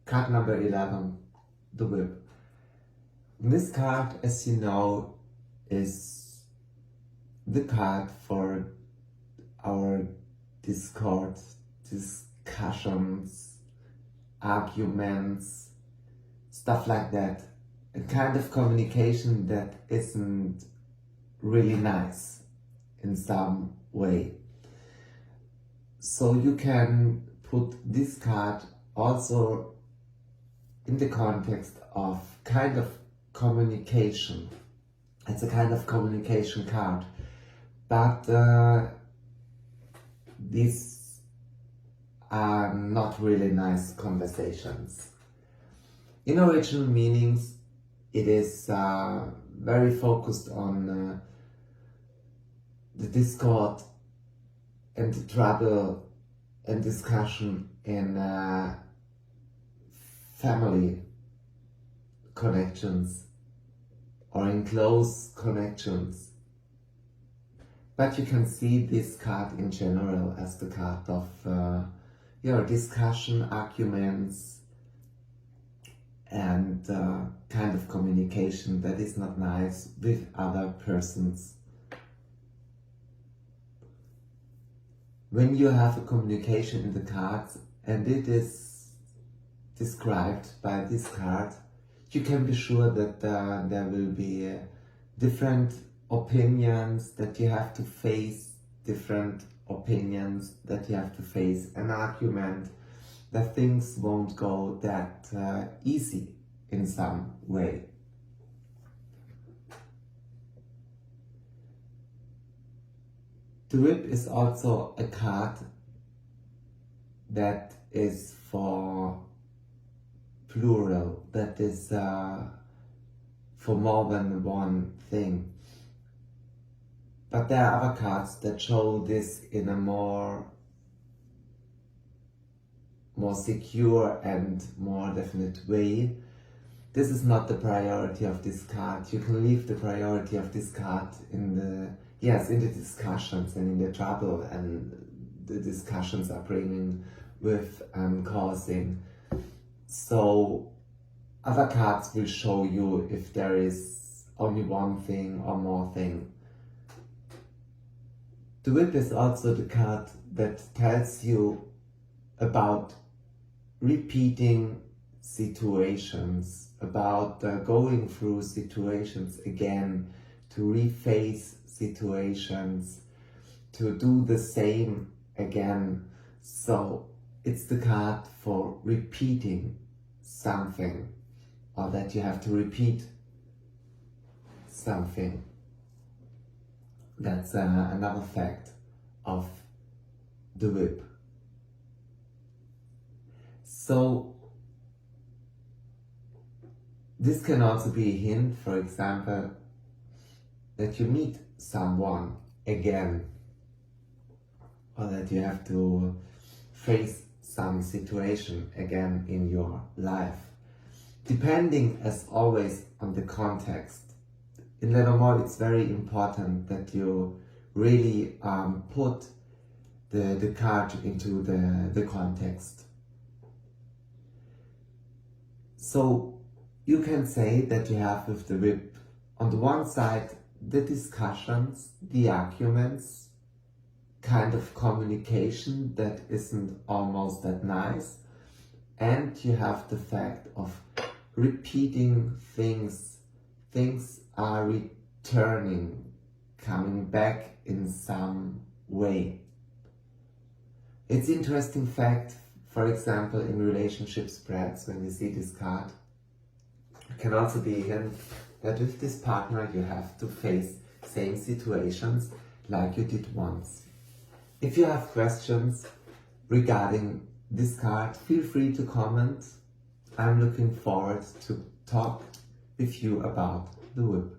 Card number 11, the whip. This card, as you know, is the card for our discussions, arguments, stuff like that. A kind of communication that isn't really nice in some way. So you can put this card also in the context of kind of communication. It's a kind of communication card, but these are not really nice conversations. In original meanings, it is very focused on the discord and the trouble and discussion in family connections or in close connections. But you can see this card in general as the card of discussion, arguments, and kind of communication that is not nice with other persons. When you have a communication in the cards and it is described by this card, you can be sure that there will be different opinions that you have to face, different opinions that you have to face, an argument, that things won't go that easy in some way. The whip is also a card that is for plural, that is for more than one thing. But there are other cards that show this in a more secure and more definite way. This is not the priority of this card. You can leave the priority of this card in the discussions and in the trouble and the discussions are bringing with and causing. So other cards will show you if there is only one thing or more thing. The whip is also the card that tells you about repeating situations, about going through situations again, to reface situations, to do the same again. So it's the card for repeating something, or that you have to repeat something. That's another fact of the whip. So this can also be a hint, for example, that you meet someone again, or that you have to face some situation again in your life, depending as always on the context. In Lenormand, it's very important that you really put the card into the context. So you can say that you have with the whip, on the one side, the discussions, the arguments, kind of communication that isn't almost that nice, and you have the fact of repeating things. Things are returning, coming back in some way. It's an interesting fact, for example, in relationship spreads, when you see this card, it can also be a hint that with this partner you have to face same situations like you did once. If you have questions regarding this card, feel free to comment. I'm looking forward to talk with you about the whip.